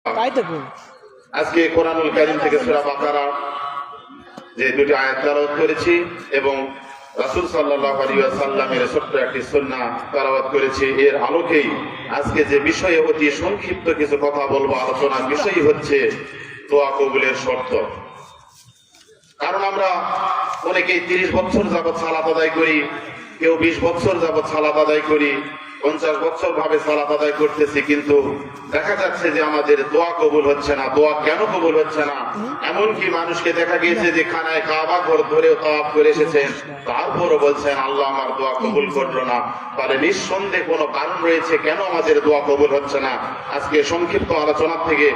আজকে কোরআনুল কারীম থেকে সূরা বাকারা যে দুটি আয়াত তেলাওয়াত করেছি এবং রাসূল সাল্লাল্লাহু আলাইহি ওয়াসাল্লামের ছোট্ট একটি সুন্নাহ তেলাওয়াত করেছি, এর আলোকেই আজকে যে বিষয়ে অতি সংক্ষিপ্ত কিছু কথা বলবো, আলোচনার বিষয় হচ্ছে দোয়া কবুলের শর্ত। কারণ আমরা অনেকেই 30 বছর যাবৎ সালাত আদায় করি, কেউ 20 বছর যাবৎ সালাত আদায় করি, 50 বছর ভাবে সালাত আদায় করতেছি, কিন্তু দেখা যাচ্ছে যে আমাদের দোয়া কবুল হচ্ছে না। দোয়া কেন কবুল হচ্ছে না? এমনকি মানুষকে দেখা গিয়েছে যে খানায় কাবা ঘর ধরেও তাওয়াফ করে এসেছেন, তারপরও বলছেন আল্লাহ আমার দোয়া কবুল করলো না। তাহলে নিঃসন্দেহে কোনো কারণ রয়েছে কেন আমাদের দোয়া কবুল হচ্ছে না। আজকে সংক্ষিপ্ত আলোচনা থেকে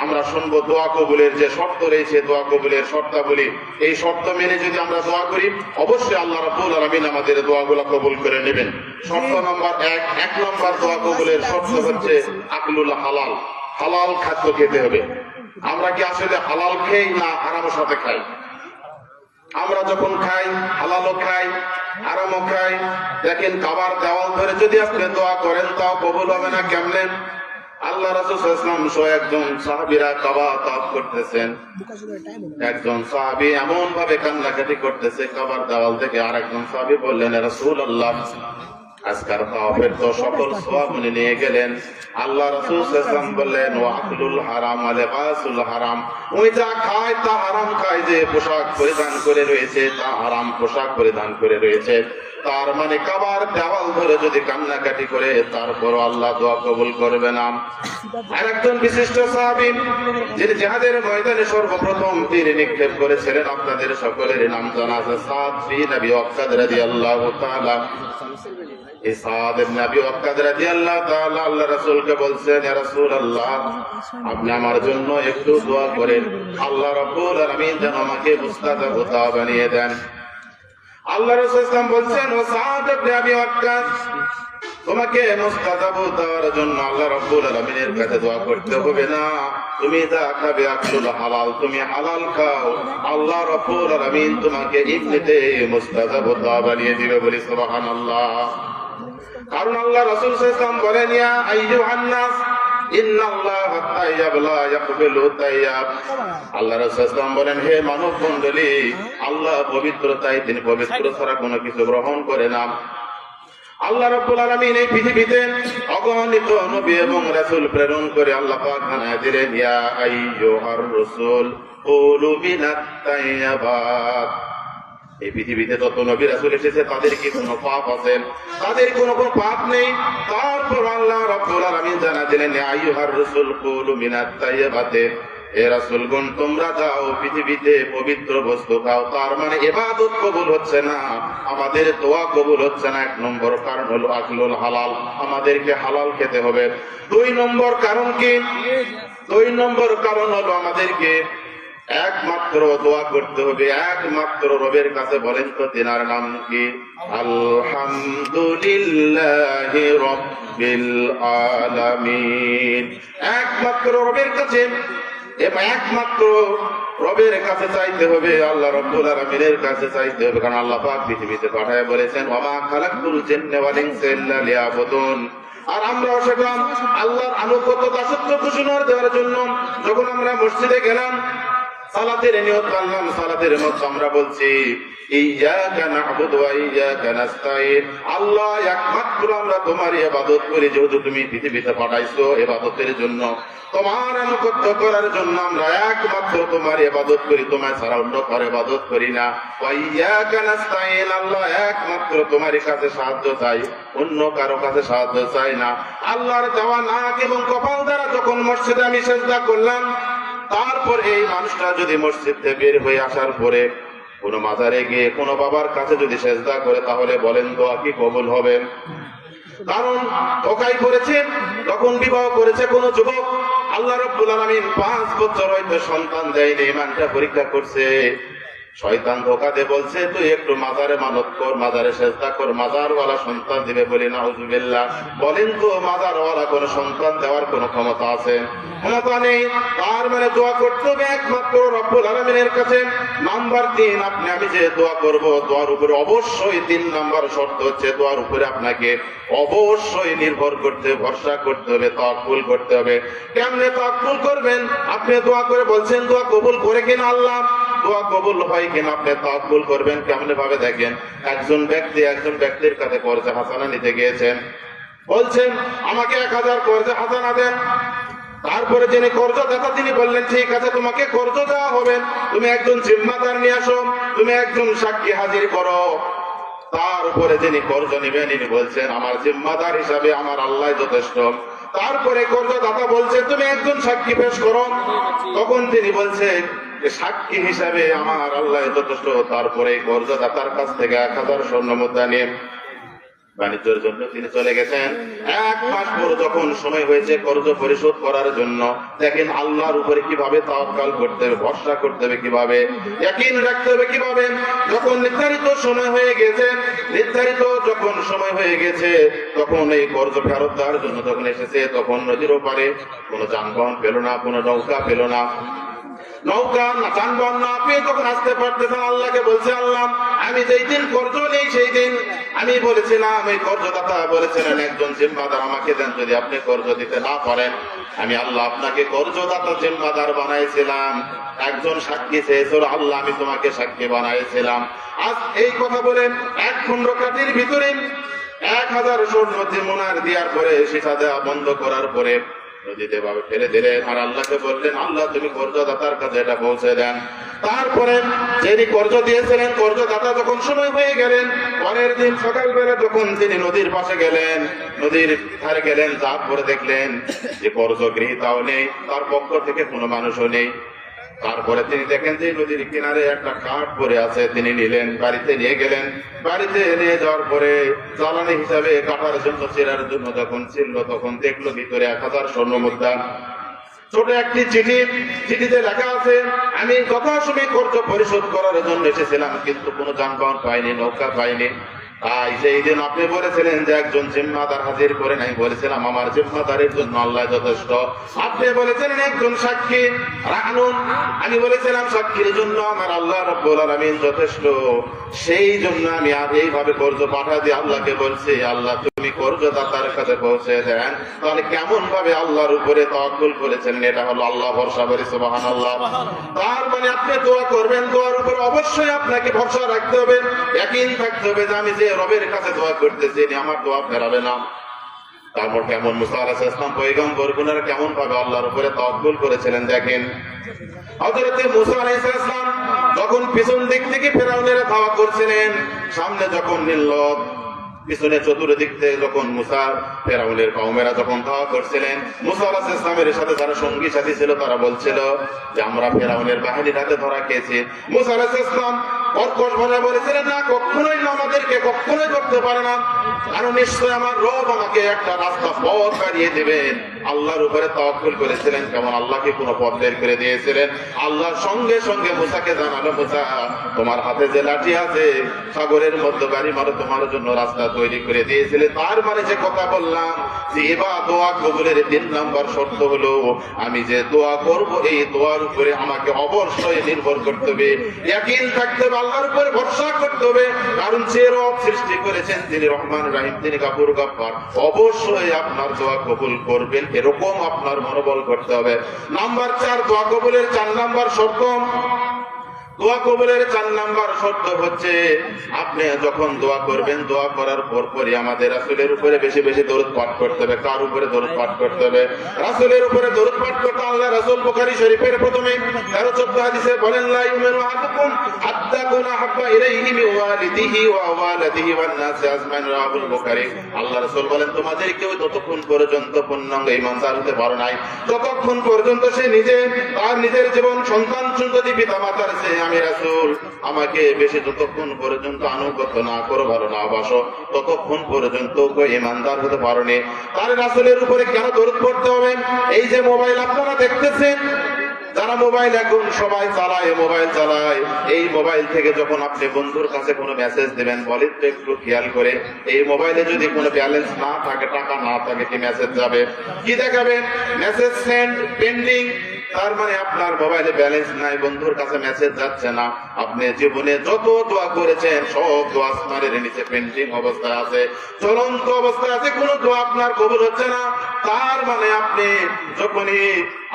আমরা শুনবো দোয়া কবুলের যে শর্ত রয়েছে, দোয়া কবুলের শর্তাবলী। এই শর্ত মেনে যদি আমরা দোয়া করি, অবশ্যই আল্লাহ রাব্বুল আলামিন আমাদের দোয়াগুলো কবুল করে নেবেন। শর্ত নম্বর এক নম্বর দোয়া কবুলের শর্ত হচ্ছে আকলুল হালাল। হালাল খাদ্য খেতে হবে। আমরা কি আসলে হালাল খাই না হারামের সাথে খাই? আমরা যখন খাই হালালও খাই হারামও খাই। দেখেন কাবার দেওয়াল ধরে যদি আপনি দোয়া করেন তাও কবুল হবে না। কেমনে? আল্লাহ রাসূল সাল্লাল্লাহু আলাইহি ওয়াসাল্লাম সহ একজন সাহাবীরা কাবা তাওয়াফ করতেছেন, একজন সাহাবী এমন ভাবে কান্নাকাটি করতেছে কাবার দেওয়াল থেকে, আর একজন সাহাবী বললেন ইয়া রাসূলুল্লাহ আজকার তাওয়াফের তো সকল সওয়াব উনি নিয়ে গেলেন। আল্লাহ রাসূল সাল্লাল্লাহু আলাইহি ওয়াসাল্লাম বললেন ওয়াকুলুল হারাম ওয়া লিবাসুল হারাম, ওই যা খায় তা হারাম খায়, যে পোশাক পরিধান করে রয়েছে তা হারাম পোশাক পরিধান করে রয়েছে। তার মানে কাবার দেওয়াল ধরে যদি কান্নাকাটি করে তারপর আল্লাহ দোয়া কবুল করবে না। আরেকজন বিশিষ্ট সাহাবী যিনি জিহাদের ময়দানে সর্বপ্রথম তীর নিক্ষেপ করেছিলেন, আপনাদের সকলের নাম জানা আছে, সাদ বিন আবি ওয়াক্কাদ রাদিয়াল্লাহু তাআলা। এই সাদ ইবনে আবি ওয়াক্কাদ রাদিয়াল্লাহু তাআলা আল্লাহ রাসূলকে বলছেন ইয়া রাসূলুল্লাহ আপনি আমার জন্য একটু দোয়া করেন, আল্লাহ রাব্বুল আলামিন যেন আমাকে মুস্তাজাব দোয়া বানিয়ে দেন। আল্লাহ রাসূল সাল্লাল্লাহু আলাইহি ওয়াসাল্লাম বলছেন ও সাদ ইবনে আবি ওয়াক্কাদ, তোমাকে মুস্তাজাব দেওয়ার জন্য আল্লাহ রাব্বুল আলামিনের কাছে দোয়া করতে হবে না। তুমি যা খাবে আকলুল হালাল, তুমি হালাল খাও, আল্লাহ রাব্বুল আলামিন তোমাকে এমনিতে মুস্তাজাব দোয়া বানিয়ে দিবে। বলি সুবহানাল্লাহ। কারণ আল্লাহ রাসূল সাল্লাল্লাহু আলাইহি ওয়াসাল্লাম বলেন ইয়া আইয়ুহান নাস ইন্নাল্লাহা তাইয়্যিব লা ইয়াকবালু তাইয়্যিব। আল্লাহ রাসূল সাল্লাল্লাহু আলাইহি ওয়াসাল্লাম বলেন হে মানব মণ্ডলী, আল্লাহ পবিত্র, তাই তিনি পবিত্র ছাড়া কোনো কিছু গ্রহণ করে না। আল্লাহ রাব্বুল আলামিন এই পৃথিবীতে অগণিত নবী এবং রাসূল প্রেরণ করে আল্লাহ পাক জানায় দিলেন ইয়া আইয়ুহার রাসূল কুলু মিনাত তাইয়্যিবাত। এই পৃথিবীতে যত নবী রাসূল এসেছে তাদের কি কোনো পাপ আছে? তাদের কোনো পাপ নেই। তারপর আল্লাহ রাব্বুল আলামিন জানায় দিলেন ইয়া আইয়ুহার রাসূল কুলু মিনাত তাইয়্যিবাতে, হে রাসূলগণ তোমরা যাও পৃথিবীতে পবিত্র বস্তু খাও। তার মানে ইবাদত কবুল হচ্ছে না, আমাদের দোয়া কবুল হচ্ছে না। 1 নম্বর কারণ হলো আকলুল হালাল, আমাদেরকে হালাল খেতে হবে। 2 নম্বর কারণ কি? 2 নম্বর কারণ হলো আমাদেরকে একমাত্র দোয়া করতে হবে একমাত্র রবের কাছে। বলেন তো তিনার নাম কি? আলহামদুলিল্লাহি রাব্বিল আলামিন। একমাত্র রবের কাছে, একমাত্র রবের কাছে চাইতে হবে, আল্লাহ রাব্বুল আলামিনের কাছে চাইতে হবে। কারণ আল্লাহ পাক পৃথিবীতে পাঠায় বলেছেন ওয়া মা খালাকতুল জিন্না ওয়াল ইনসা ইল্লা লিয়াবুদুন। আর আমরা সেখান আল্লাহর আনুগত্য দাসত্ব ঘোষণা দেওয়ার জন্য যখন আমরা মসজিদে গেলাম, সালাতের নিয়ত করলাম, সালাতের মধ্যে আমরা বলছি ইয়্যাকা না'বুদু ওয়া ইয়্যাকা নাস্তাঈন, আল্লাহ একমাত্র আমরা তোমার ইবাদত করি। যেহেতু তুমি পৃথিবীতে পাঠাইছো ইবাদতের জন্য, তোমার আনুগত্য করার জন্য, আমরা একমাত্র তোমার ইবাদত করি, তোমার ছাড়া অন্য কারো ইবাদত করি না। ওয়া ইয়্যাকা নাস্তাঈন, আল্লাহ একমাত্র তোমারই কাছে সাহায্য চাই, অন্য কারো কাছে সাহায্য চাই না। আল্লাহর দেওয়া নাক এবং কপাল দ্বারা যখন মসজিদে আমি সিজদা করলাম, তারপর এই মানুষটা যদি মসজিদ থেকে বের হয়ে আসার পরে কোনো মাজারে গিয়ে কোনো বাবার কাছে যদি সিজদা করে, তাহলে বলেন দোয়া কি কবুল হবে? কারণ ওকাই করেছে, তখন বিবাহ করেছে কোনো যুবক, আল্লাহ রাব্বুল আলামিন 5 বছর হয়তো সন্তান দেয়নি, ইমানটা পরীক্ষা করছে, শয়তান ধোকা দিয়ে বলছে তুই একটু মাজারে মানত কর, মাজারে সেজদা কর, মাজারওয়ালা সন্তান দিবে। বলি নাউজুবিল্লাহ। বলেন তো মাজারওয়ালা কোন সন্তান দেওয়ার কোন ক্ষমতা আছে? ক্ষমতা নেই। তার মানে দোয়া করতে হবে একমাত্র রব্বুল আলামিনের কাছে। নাম্বার 3, আপনি আমি যে দোয়া করব, দোয়ার উপরে অবশ্যই 3 নাম্বার শর্ত হচ্ছে দোয়ার উপরে আপনাকে অবশ্যই নির্ভর করতে, ভরসা করতে হবে, তাওয়াক্কুল করতে হবে। কেমনে তাওয়াক্কুল করবেন? আপনি দোয়া করে বলছেন দোয়া কবুল করে কিনা আল্লাহ, দোয়া কবুল হয় কিনা আপনি তাওয়াক্কুল করবেন কেমনে ভাবে দেখেন। একজন ব্যক্তির কাছে কর্জে হাসানা নিতে গিয়েছেন, বলছেন আমাকে 1000 কর্জে হাসানা দেন। তারপরে যিনি কর্জদাতা তিনি বললেন ঠিক আছে তোমাকে কর্জ দেওয়া হবে, তুমি একজন জিম্মাদার নিয়ে আসো, তুমি একজন সাক্ষী হাজির করো। তার উপরে যিনি কর্জ নিবেন ইনি বলছেন আমার জিম্মাদার হিসাবে আমার আল্লাহ যথেষ্ট। তারপরে কর্জদাতা বলছে তুমি একজন সাক্ষী পেশ করো। তখন তিনি বলছেন সাক্ষী হিসাবে আমার আল্লাহ যথেষ্ট। তারপরে কর্জদাতার কাছ থেকে 1000 স্বর্ণ মুদ্রা নিয়ে বাণিজ্যের জন্য তিনি চলে গেছেন। 1 মাস পর যখন সময় হয়েছে কর্জ পরিশোধ করার জন্য, দেখেন আল্লাহর উপরে কিভাবে তাওয়াক্কুল করতে হবে, ভরসা করতে হবে কিভাবে, ইয়াকিন রাখতে হবে কিভাবে। যখন নির্ধারিত সময় হয়ে গেছে, তখন এই কর্জ ফেরত দেওয়ার জন্য যখন এসেছে, তখন নদীর ওপারে কোনো যানবাহন পেল না, কোনো নৌকা পেল না। নৌকা না যানবাহন না পেয়ে যখন আসতে পারতেছেন, আল্লাহকে বলছে আল্লাহ আমি যেই দিন কর্জ নেই সেই দিন আমি বলেছিলাম, এই কর্জদাতা বলেছিলেন একজন জিম্মাদার আমাকে দেন, যদি আপনি কর্জ দিতে না পারেন আমি আল্লাহ আপনাকে কর্জদাতা জিম্মাদার বানাইছিলাম। একজন সাক্ষী চেয়েছিল আল্লাহ আমি তোমাকে সাক্ষী বানাইছিলাম। আজ এই কথা বলেন 1 খন্ড কাঠির ভিতরে 1000 স্বর্ণ জিম্মাদার দেওয়ার পরে সেটা দেওয়া বন্ধ করার পরে নদীতে ভাবে ফেলে দিলেন আর আল্লাহকে বললেন আল্লাহ তুমি কর্জদাতার কাছে এটা পৌঁছে দেন। তারপরে যিনি কর্জ দিয়েছিলেন কর্জদাতা যখন সময় হয়ে গেলেন, পরের দিন সকালবেলা যখন তিনি নদীর পাশে গেলেন, নদীর ধারে গেলেন, তারপরে দেখলেন যে কর্জ গৃহীতাও নেই, তার পক্ষ থেকে কোনো মানুষও নেই। তারপরে তিনি দেখেন যে নদীর কিনারে একটা কাঠ পড়ে আছে, তিনি নিলেন, বাড়িতে নিয়ে গেলেন। বাড়িতে নিয়ে যাওয়ার পরে জ্বালানি হিসাবে কাটার জন্য, চেরার জন্য যখন ছিল, তখন দেখলো ভিতরে 1000 স্বর্ণ মুদ্রা। ছোট একটি চিঠিতে লেখা আছে আমি যথাসময়ে কর্জ পরিশোধ করার জন্য এসেছিলাম, কিন্তু কোনো যানবাহন পাইনি, নৌকা পাইনি। তাই সেই দিন আপনি বলেছিলেন যে একজন জিম্মাদার হাজির করে নাই, বলেছিলাম আমার জিম্মাদারের জন্য আল্লাহ যথেষ্ট। আপনি বলেছিলেন একজন সাক্ষী রাখুন, আমি বলেছিলাম সাক্ষীর জন্য আমার আল্লাহ রাব্বুল আলামিন যথেষ্ট। সেই জন্য আমি আর এইভাবে কর্জ পাঠা দিয়ে আল্লাহকে বলছি আল্লাহ তুমি কর্জদাতার কাছে পৌঁছে দেন। তাহলে কেমন ভাবে আল্লাহর উপরে তাওয়াক্কুল করেছিলেন, এটা হলো আল্লাহ ভরসা করে সুবহানাল্লাহ। তার মানে আপনি দোয়া করবেন, দোয়ার উপরে অবশ্যই আপনাকে ভরসা রাখতে হবে, ইয়াকিন থাকতে হবে যে আমি যে রবের কাছে দোয়া করতেছি আমার দোয়া ফেরাবে না। তারপর কেমন মুসা আলাইহিস সালাম পয়গম্বর গুনার কেমন ভাবে আল্লাহর উপরে তাওয়াক্কুল করেছিলেন দেখেন। হযরত মুসা আলাইহিস সালাম যখন পিছন দিক থেকে ফেরাউনের ধাওয়া করছিলেন, সামনে যখন নীল পিছনে চতুর্দিক থেকে যখন মুসা ফেরাউনের কওমেরা যখন ধাওয়া করছিলেন, মুসা আলাইহিস সালামের সাথে যারা সঙ্গী সাথী ছিল তারা বলছিল যে আমরা ফেরাউনের বাহিনীর হাতে ধরা খেয়েছি। মুসা আলাইহিস সালাম কর্কশ ভাষায় বলেছিলেন না, কখনোই না, আমাদেরকে কখনোই করতে পারে না, কারণ নিশ্চয় আমার রব আমাকে একটা রাস্তা পথ বাড়িয়ে দেবেন। আল্লাহর উপরে তাওয়াক্কুল করেছিলেন, কেমন আল্লাহকে কোনো পথ বের করে দিয়েছিলেন। আল্লাহ সঙ্গে সঙ্গে মুসাকে জানালো মুসা তোমার হাতে যে লাঠি আছে সাগরের মধ্যে বাড়ি মারো, তোমার জন্য রাস্তা তৈরি করে দিয়েছিলেন। তার মানে যে কথা বললাম যে এবার দোয়া কবুলের 3 নম্বর শর্ত হলো আমি যে দোয়া করব এই দোয়ার উপরে আমাকে অবশ্যই নির্ভর করতে হবে, ইয়াকিন থাকতে হবে, আল্লাহর উপরে ভরসা করতে হবে। কারণ যে রব সৃষ্টি করেছেন তিনি রহমান রহিম, তিনি গাফুর গাফফার, অবশ্যই আপনার দোয়া কবুল করবেন, এরকম আপনার মনোবল করতে হবে। নাম্বার 4 দোয়া কবুলের 4 নাম্বার শর্ত। দোয়া কবুলের 4 নাম্বার শর্ত হচ্ছে আপনি যখন দোয়া করবেন, দোয়া করার পরপরই আমাদের রাসূলের উপরে বেশি বেশি দরুদ পাঠ করতে হবে। কার উপরে দরুদ পাঠ করতে হবে? রাসূলের উপরে দরুদ পাঠ করতে আল্লাহ রাসূল বুখারী শরীফের প্রথমে 13-14 হাদিসে বলেন লা ইউমিনু আহাদুকুম হাত্তা কুনা হাব্বা ইলাইহি মিন ওয়ালিদিহি ওয়া ওয়ালাদিহি ওয়ান নাসি আজমাইন, রাহুল বুখারী। আল্লাহ রাসূল বলেন তোমাদের কেউ ততক্ষণ পর্যন্ত পূর্ণাঙ্গ ঈমানদার হতে পারে নাই যতক্ষণ পর্যন্ত সে নিজে তার নিজের জীবন, সন্তান সন্ততি, পিতামাতার চেয়ে আমি রাসূল আমাকে বেশি যতক্ষণ পর্যন্ত আনুগত্য না করো, ভালো না বাসো, ততক্ষণ পর্যন্ত ঈমানদার হতে পারোনি। তার রাসূলের উপরে কেন দরুদ পড়তে হবে? এই যে মোবাইল আপনারা দেখতেছেন, যারা মোবাইল এখন সবাই চালায়, মোবাইল চালায়, এই মোবাইল থেকে যখন আপনি বন্ধুর কাছে কোনো মেসেজ দেবেন, বলেন তো একটু খেয়াল করে, এই মোবাইলে যদি কোনো ব্যালেন্স না থাকে, টাকা না থাকে, কি মেসেজ যাবে? কি দেখাবেন? Message send pending. তার মানে আপনার মোবাইলে ব্যালেন্স নাই, বন্ধুর কাছে মেসেজ যাচ্ছে না। আপনি জীবনে যত দোয়া করেছেন সব দোয়া আসমানের নিচে পেন্ডিং অবস্থায় আছে, চলন্ত অবস্থায় আছে, কোনো দোয়া আপনার কবুল হচ্ছে না। তার মানে আপনি যখনই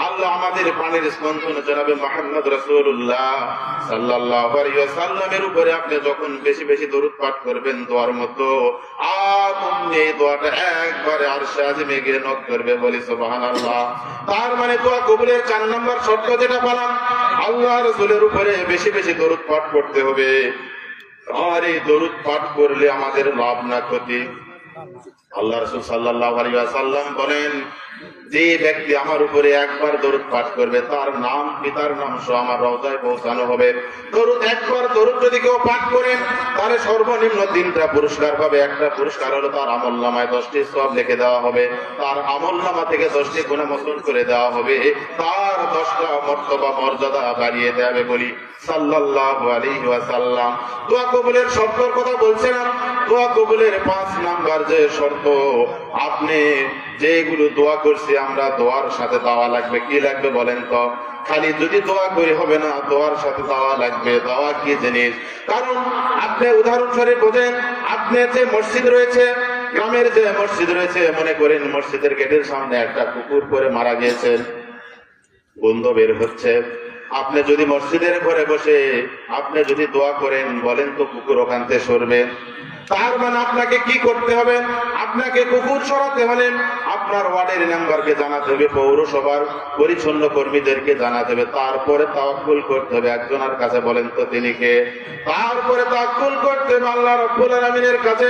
আল্লাহ আমাদের প্রাণের স্পন্দন জনাবে মুহাম্মদ রাসূলুল্লাহ সাল্লাল্লাহু আলাইহি ওয়াসাল্লামের উপরে আপনি যখন বেশি বেশি দরুদ পাঠ করবেন দোয়ার মতো, আপনি এই দোয়াটা একবারে আরশে আজিমে গিয়ে নক করবে, বলি সুবহানাল্লাহ। তার মানে দোয়া কবুলের 4 নম্বর শর্ত যেটা বললাম, আল্লাহ রাসূলের উপরে বেশি বেশি দরুদ পাঠ করতে হবে। আর এই দরুদ পাঠ করলে আমাদের লাভ না ক্ষতি। আল্লাহ রাসূল সাল্লাল্লাহু আলাইহি ওয়াসাল্লাম বলেন, যে ব্যক্তি আমার উপরে একবার দরুদ পাঠ করবে, তার নাম পিতার নাম সহ আমার রওজায় পৌঁছানো হবে। দরুদ একবার দরুদ যদি কেউ পাঠ করেন, তাহলে সর্বনিম্ন 3টা পুরস্কার পাবে। একটা পুরস্কার হলো তার আমলনামায় 10টি সওয়াব লিখে দেওয়া হবে, তার আমলনামা থেকে 10টি গুনাহ মোচন করে দেওয়া হবে, তার 10টা মর্তবা মর্যাদা বাড়িয়ে দেওয়া হবে, বলি সাল্লাল্লাহু আলাইহি ওয়াসাল্লাম। দোয়া কবুলের শর্তের কথা বলছিলাম। দোয়া কবুলের 5 নাম্বার যে শর্ত, আপনি যেগুলো দোয়া করছি আমরা, দোয়ার সাথে দাওয়া লাগবে। কি লাগবে বলেন তো? খালি যদি দোয়া করি হবে না, দোয়ার সাথে দাওয়া লাগবে। দাওয়া কি জিনিস? কারণ আপনি উদাহরণস্বরূপ বোঝেন, আপনার যে মসজিদ রয়েছে, গ্রামের যে মসজিদ রয়েছে, মনে করেন মসজিদের গেটের সামনে একটা কুকুর করে মারা গিয়েছে, গন্ধ বের হচ্ছে। আপনি যদি মসজিদের ঘরে বসে আপনি যদি দোয়া করেন, বলেন তো কুকুর ওখান থেকে সরবে? তার মানে আপনাকে কি করতে হবে? আপনাকে কুকুর সরাতে হলে আপনার ওয়ার্ডের মেম্বারকে জানাতে হবে, পৌরসভার পরিচ্ছন্ন কর্মীদেরকে জানাতে হবে, তারপরে তাওয়াক্কুল করতে হবে একজনের কাছে, বলেন তো তিনি কে? তারপরে তাওয়াক্কুল করতে হবে আল্লাহ রাব্বুল আলামিনের কাছে।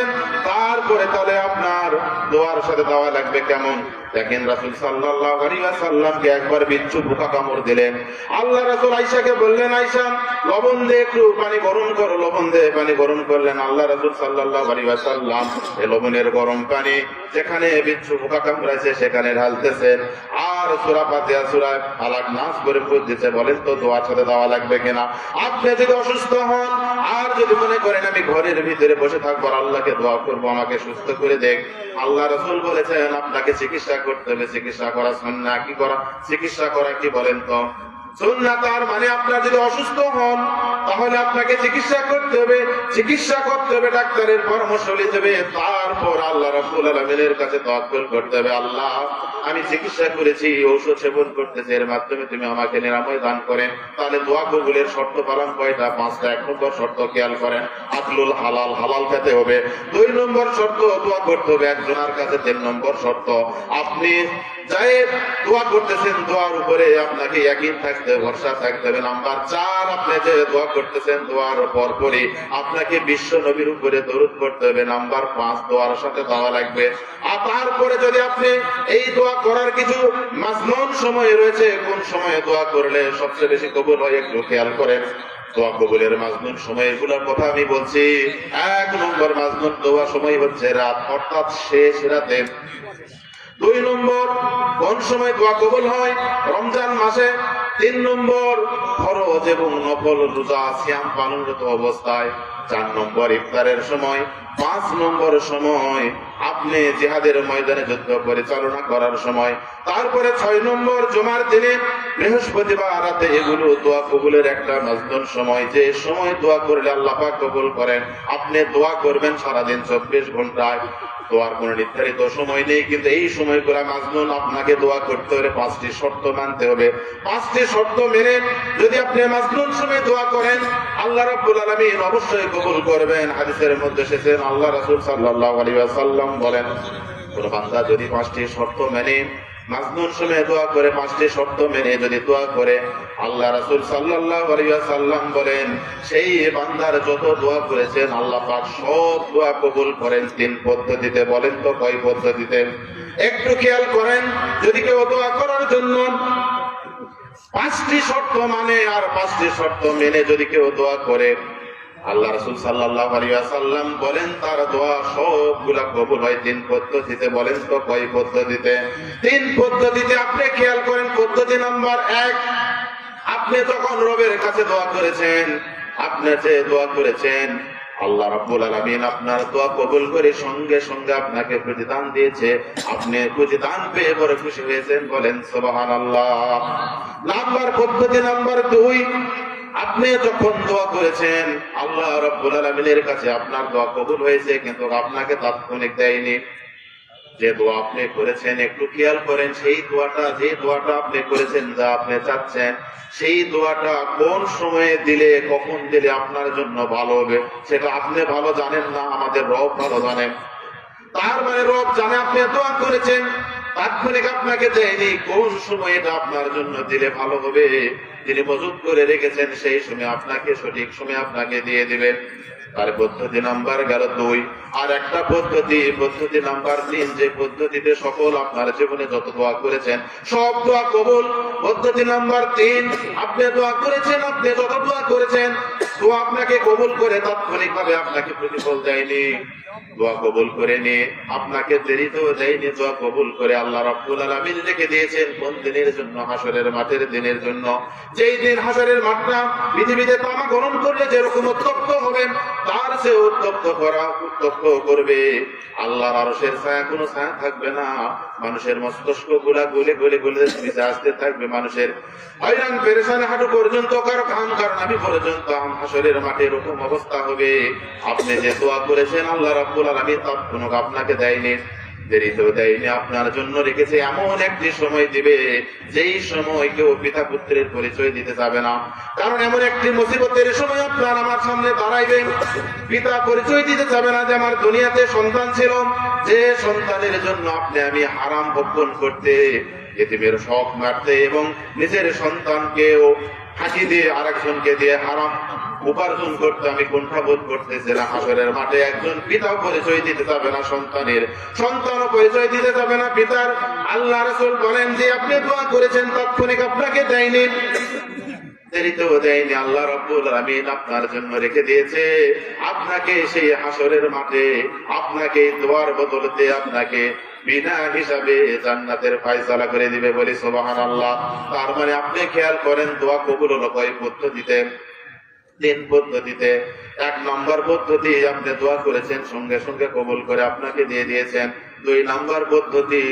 তারপরে তাহলে আপনার দোয়ার সাথে দেওয়া লাগবে কেমন? দেখেন রাসূল সাল্লাল্লাহু আলাইহি ওয়াসাল্লামকে একবার বিচ্ছু পোকা কামড় দিলেন। আল্লাহ রাসূল আয়েশাকে বললেন, আয়েশা লবণ দিয়ে একটু পানি গরম করো। লবণ দিয়ে পানি গরম করলেন। আল্লাহ রাসূল সাল্লাল্লাহু আলাইহি ওয়াসাল্লাম এই লবণের গরম পানি যেখানে বিচ্ছু পোকা কামড়াইছে সেখানে ঢালতেছেন, আর সূরা ফাতিহা, সূরা ফালাক, নাস করে পড়তেছে। বলেন তো দোয়ার সাথে দেওয়া লাগবে কিনা? আপনি যদি অসুস্থ হন আর যদি মনে করেন আমি ঘরের ভিতরে বসে থাকবো আর আল্লাহকে দোয়া করবো আমাকে সুস্থ করে দেখ, আল্লাহ রাসূল বলেছেন আপনাকে চিকিৎসা করতে হবে। চিকিৎসা করা সুন্নাহ। কি করা? চিকিৎসা করা কি বলেন তো? সুন্নাহ। তার মানে আপনার যদি অসুস্থ হন তাহলে আপনাকে চিকিৎসা করতে হবে। চিকিৎসা করতে হবে, ডাক্তারের পরামর্শ নিতে হবে, তারপর আল্লাহ রাব্বুল আলামিনের কাছে তাওয়াক্কুল করতে হবে। আল্লাহ আমি চিকিৎসা করেছি, ঔষধ সেবন করতেছি, এর মাধ্যমে তুমি আমাকে নিরাময় দান করেন। তাহলে দোয়া কবুলের শর্ত পালন কয়টা? 5টা। 1 নম্বর শর্ত খেয়াল করেন, আকলুল হালাল, হালাল খেতে হবে। 2 নম্বর শর্ত দোয়া করতে হবে একজনের কাছে। 3 নম্বর শর্ত আপনি যাই দোয়া করতেছেন দোয়ার উপরে আপনাকে ইয়াকিন থাকতে, ভরসা থাকতে হবে। নাম্বার 4, আপনি যে দোয়া করতেছেন দোয়ার পরপরই আপনাকে বিশ্ব নবীর উপরে দরুদ পড়তে হবে। নাম্বার 5, দোয়ার সাথে দেওয়া লাগবে। আর তারপরে যদি আপনি এই দোয়া করার কিছু মাজনুন সময় রয়েছে, কোন সময়ে দোয়া করলে সবচেয়ে বেশি কবুল হয় একটু খেয়াল করেন। দোয়া কবুলের মাজনুন সময়গুলোর কথা আমি বলছি। 1 নম্বর মাজনুন দোয়া সময় হচ্ছে রাত, অর্থাৎ শেষ রাতে। 2 নম্বর কোন সময় দোয়া কবুল হয়? রমজান মাসে। 3 নম্বর ফরজ এবং নফল রোজা সিয়াম পালনরত অবস্থায়। 4 নম্বর ইফতারের সময়। 5 নম্বর সময় আপনি জিহাদের ময়দানে যুদ্ধ পরিচালনা করার সময়। তারপরে 6 নম্বর জুমার দিনে, বৃহস্পতিবার রাতে। এগুলো দোয়া কবুলের একটা মাজনুন সময়, যে সময় দোয়া করলে আল্লাহ পাক কবুল করেন। আপনি দোয়া করবেন সারাদিন 24 ঘন্টায়, দোয়ার কোনো নির্ধারিত সময় নেই, কিন্তু এই সময়গুলো মাজনুন। আপনাকে দোয়া করতে হলে 5টি শর্ত মানতে হবে। 5টি শর্ত মেনে যদি আপনি মাজনুন সময় দোয়া করেন আল্লাহ রাব্বুল আলামিন অবশ্যই কবুল করবেন। হাদিসের মধ্যে এসেছে, আল্লাহ রাসূল সাল্লাল্লাহু আলাইহি ওয়াসাল্লাম বলেন, কোন বান্দা যদি 5টি শর্ত মেনে মাজনুন সময়ে দোয়া করে, 5টি শর্ত মেনে যদি দোয়া করে, আল্লাহ রাসূল সাল্লাল্লাহু আলাইহি ওয়াসাল্লাম বলেন সেই বান্দার যত দোয়া করেছেন আল্লাহ পাক সব দোয়া কবুল করেন 3 পদ্ধতিতে। বলেন তো কয় পদ্ধতিতে? একটু খেয়াল করেন। যদি কেউ দোয়া করার জন্য 5টি শর্ত মানে আর 5টি শর্ত মেনে যদি কেউ দোয়া করে, আল্লাহ রাসূল সাল্লাল্লাহু আলাইহি ওয়াসাল্লাম বলেন তার দোয়া সবগুলা কবুল হয় 3 পদ্ধতিতে। বলেন তো কয় পদ্ধতিতে? 3 পদ্ধতিতে। আপনি খেয়াল করেন। পদ্ধতি নাম্বার 1, আপনি যখন রবের কাছে দোয়া করেছেন, আপনি যে দোয়া করেছেন, আল্লাহ রাব্বুল আলামিন আপনার দোয়া কবুল করে সঙ্গে সঙ্গে আপনাকে প্রতিদান দিয়েছে। আপনি প্রতিদান পেয়ে বড় খুশি হয়েছেন, বলেন সুবহানাল্লাহ। পদ্ধতি নাম্বার 2, আপনি যখন দোয়া করেছেন আল্লাহ রাব্বুল আলামিনের কাছে আপনার দোয়া কবুল হয়েছে, কিন্তু আপনাকে তাৎক্ষণিক দেয়নি। যে দোয়া আপনি করেছেন একটু খেয়াল করেন, সেই দোয়াটা, যে দোয়াটা আপনি করেছেন, যা আপনি চাচ্ছেন, সেই দোয়াটা কোন সময়ে দিলে, কখন দিলে আপনার জন্য ভালো হবে, সেটা আপনি ভালো জানেন না, আমাদের রব ভালো জানেন। তার মানে রব জানে আপনি দোয়া করেছেন, তাৎক্ষণিক আপনাকে দেয়নি, কোন সময় এটা আপনার জন্য দিলে ভালো হবে তিনি মজুদ করে রেখেছেন, সেই সময় আপনাকে, সঠিক সময় আপনাকে দিয়ে দিবেন। তার পদ্ধতি নাম্বার গেল 2। আর একটা পদ্ধতি নাম্বার 3, যে পদ্ধতিতে সকল আপনার জীবনে যত দোয়া করেছেন সব দোয়া কবুল। পদ্ধতি নাম্বার 3, আপনি দোয়া করেছেন, আপনি যত দোয়া করেছেন দোয়া আপনাকে কবুল করে তাৎক্ষণিক ভাবে আপনাকে প্রতিফল দেয়নি, দোয়া কবুল করে নিয়ে আপনাকে দেরিতেও দেয়নি, দোয়া কবুল করে আল্লাহ রাব্বুল আলামিন রেখে দিয়েছেন কোন দিনের জন্য? হাসরের মাঠের দিনের জন্য। যেই দিন হাসরের মাঠটা পৃথিবীতে তামা গরম করলে যেরকম উত্তপ্ত হবে, তার চেয়ে উত্তপ্ত করবে। আল্লাহর আরশের ছায়া, কোনো ছায়া থাকবে না, মানুষের মস্তিষ্ক গুলা গলে গলে গলে নিচে আসতে থাকবে, মানুষের হয়রান পেরেশানি হাঁটু পর্যন্ত, কারো কান কার নাভি পর্যন্ত হাসরের মাঠে এরকম অবস্থা হবে। আপনি যে দোয়া করেছেন আল্লাহ রাব্বুল আলামিন তাৎক্ষণিক আপনাকে দেয়নি, দেরিতেও দেয়নি, আপনার জন্য রেখেছে এমন একটি সময় দিবে, যেই সময় কেউ পিতা পুত্রের পরিচয় দিতে যাবে না। কারণ এমন একটি মুসিবতের সময় আপনার আমার সামনে দাঁড়াইবে, পিতা পরিচয় দিতে যাবে না যে আমার দুনিয়াতে সন্তান ছিল, যে সন্তানের জন্য আপনি আমি হারাম ভক্ষণ করতে, এতিমের শখ মারতে এবং নিজের সন্তানকেও ফাঁকি দিয়ে আরেকজনকে দিয়ে হারাম উপার্জন করতে আমি কুণ্ঠাবোধ করতেছিলাম। হাসরের মাঠে একজন পিতাও পরিচয় দিতে যাবে না সন্তানের, সন্তানও পরিচয় দিতে যাবে না পিতার। আল্লাহ রাসূল বলেন যে আপনি দোয়া করেছেন তাৎক্ষণিক আপনাকে দেয়নি, দেরিতেও দেয়নি, আল্লাহ রাব্বুল আলামিন আপনার জন্য রেখে দিয়েছে। আপনাকে সেই হাসরের মাঠে আপনাকে দোয়ার বদলতে আপনাকে বিনা হিসাবে জান্নাতের ফয়সালা করে দিবে, বলি সুবহানাল্লাহ। তার মানে আপনি খেয়াল করেন দোয়া কবুল হলো কয় পদ্ধতিতে? 3 পদ্ধতিতে। 1 নম্বর পদ্ধতি, আপনি দোয়া করেছেন সঙ্গে সঙ্গে কবুল করে আপনাকে দিয়ে দিয়েছেন। 2 নম্বর পদ্ধতি,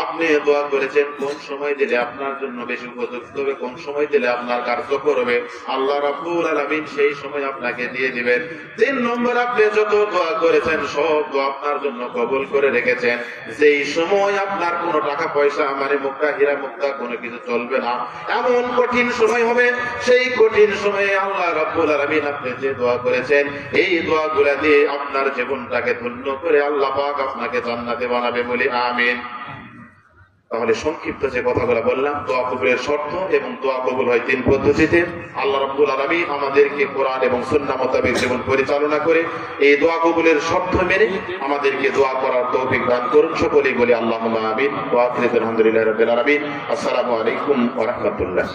আপনি দোয়া করেছেন কোন সময় দিলে আপনার জন্য বেশি উপযুক্ত হবে, কোন সময় দিলে আপনার কার্যকর হবে, আল্লাহ রাব্বুল আলামিন সেই সময় আপনাকে দিয়ে দিবেন। 3 নম্বর, আপনি যত দোয়া করেছেন সব দোয়া আপনার জন্য কবুল করে রেখেছেন, যেই সময় আপনার কোনো টাকা পয়সা মানে মুক্তা হীরা মুক্তা কোনো কিছু চলবে না, এমন কঠিন সময় হবে, সেই কঠিন সময়ে আল্লাহ রাব্বুল আলামিন আপনি যে দোয়া করেছেন এই দোয়াগুলা দিয়ে আপনার জীবনটাকে ধন্য করে আল্লাহ পাক আপনাকে জান্নাতে বানাবে, বলি আমিন। তাহলে সংক্ষিপ্ত যে কথাগুলো বললাম, দোয়া কবুলের শর্ত এবং দোয়া কবুল হয় 3 পদ্ধতিতে। আল্লাহ রাব্বুল আলামিন আমাদেরকে কোরআন এবং সুন্নাহ মোতাবেক জীবন পরিচালনা করে এই দোয়া কবুলের শর্ত মেনে আমাদেরকে দোয়া করার তৌফিক দান করুন, সকলেই বলি আল্লাহুম্মা আমিন। ওয়া আখিরু আলহামদুলিল্লাহি রাব্বিল আলামিন। আসসালামু আলাইকুম ওয়া রাহমাতুল্লাহ।